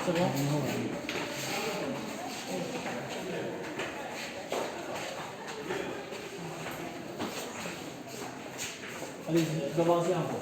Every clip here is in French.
C'est bon? Allez, vous avancez encore.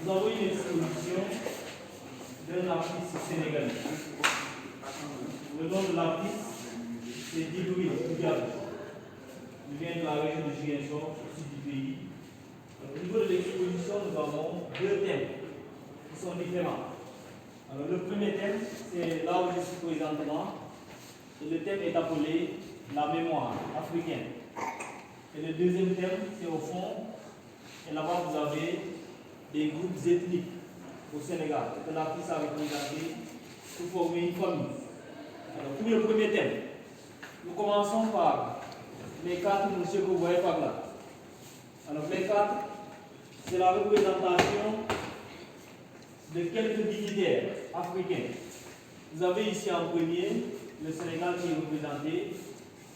Nous avons une exposition d'un artiste sénégalais. Le nom de l'artiste, c'est Djibril Diallo. Il vient de la région de Ziguinchor, au sud du pays. Au niveau de l'exposition, nous avons deux thèmes qui sont différents. Alors, le premier thème, c'est là où je suis présentement. Et le thème est appelé la mémoire africaine. Et le deuxième thème, c'est au fond, et là-bas vous avez des groupes ethniques au Sénégal, que l'artiste a représenté pour former une famille. Alors, pour le premier thème, nous commençons par les quatre monsieur que vous voyez par là. Alors, les quatre, c'est la représentation de quelques dignitaires africains. Vous avez ici en premier le Sénégal qui est représenté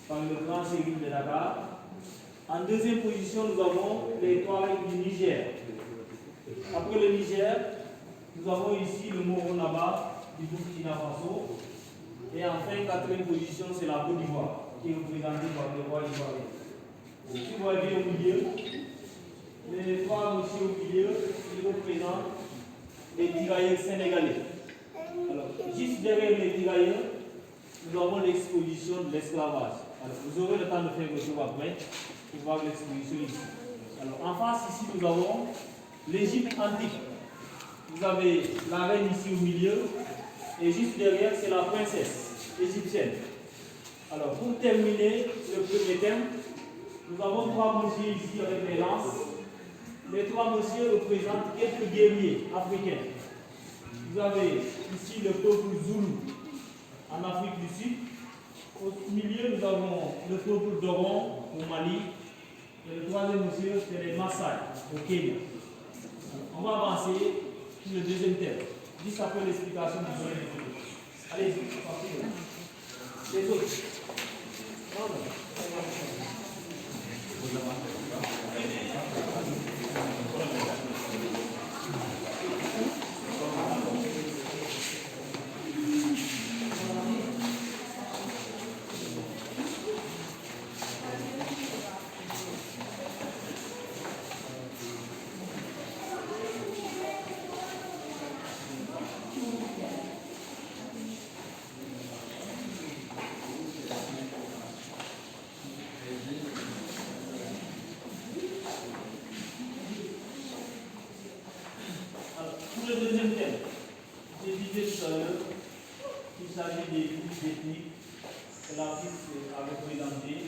par le grand Sérif de Dakar. En deuxième position, nous avons les Touaregs du Niger. Après le Niger, nous avons ici le Moronaba du Burkina Faso. Et enfin, quatrième position, c'est la Côte d'Ivoire, qui est représentée par le roi ivoirien. Si vous voyez au milieu, les trois messieurs au milieu, ils représentent les tirailleurs sénégalais. Alors, juste derrière les tirailleurs, nous avons l'exposition de l'esclavage. Alors, vous aurez le temps de faire le tour après pour voir l'exposition ici. Alors, en face, ici, nous avons l'Égypte antique. Vous avez la reine ici au milieu, et juste derrière, c'est la princesse égyptienne. Alors, pour terminer le premier thème, nous avons trois messieurs ici avec les lances. Les trois messieurs représentent quelques guerriers africains. Vous avez ici le peuple Zoulou en Afrique du Sud. Au milieu, nous avons le peuple Dogon au Mali. Et le troisième monsieur, c'est les Maasai au Kenya. On va avancer sur le deuxième thème, juste après l'explication du journée des photos. Allez-y, les autres. Le deuxième thème, je disais tout à l'heure qu'il s'agit des groupes ethniques que l'artiste a représentés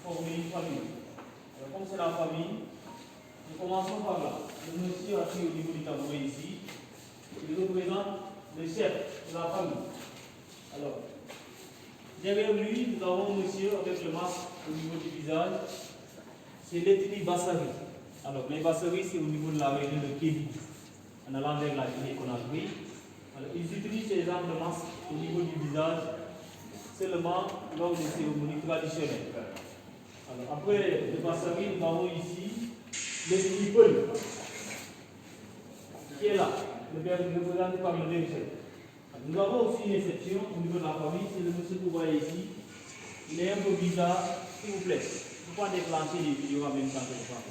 pour former une famille. Alors, comme c'est la famille, nous commençons par là. Le monsieur assis au niveau du tabouret ici, il représente le chef de la famille. Alors, derrière lui, nous avons un monsieur avec le masque au niveau du visage. C'est l'ethnie Bassari. Alors, les Bassari, c'est au niveau de la région de Kébi, en allant vers la Guinée-Conakry. Alors, ils utilisent ces armes de masque au niveau du visage seulement lors des cérémonies traditionnelles. Alors, après le Bassari, nous avons ici le People, qui est là, représenté par le berger. Nous avons aussi une exception au niveau de la famille, c'est le monsieur que vous voyez ici. Il est un peu bizarre, s'il vous plaît. Il faut déclencher les vidéos en même temps que je parle.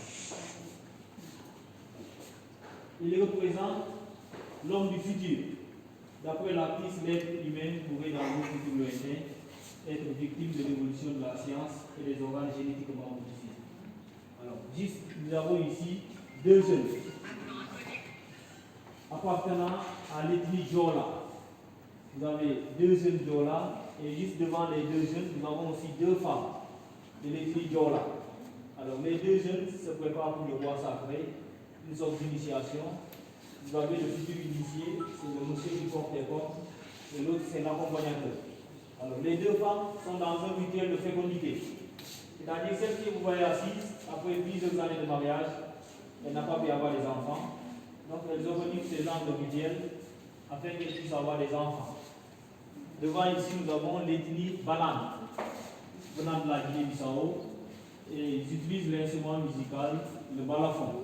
Il représente l'homme du futur. D'après l'artiste, l'être humain pourrait dans le futur lointain être victime de l'évolution de la science et des organes génétiquement modifiés. Alors, juste, nous avons ici deux jeunes appartenant à l'ethnie Jola. Vous avez deux jeunes Diola, et juste devant les deux jeunes, nous avons aussi deux femmes de l'ethnie Diola. Alors les deux jeunes se préparent pour le roi sacré, une sorte d'initiation. Vous avez le futur initié, c'est le monsieur qui porte les cornes, et l'autre c'est l'accompagnateur. Alors les deux femmes sont dans un rituel de fécondité. C'est-à-dire celle que vous voyez assise, après plusieurs années de mariage, elle n'a pas pu avoir des enfants. Donc elles ont venu ce genre de rituel afin qu'elles puissent avoir des enfants. Devant ici, nous avons l'ethnie Balan, venant de la Guinée-Bissau, et ils utilisent l'instrument musical, le balafon.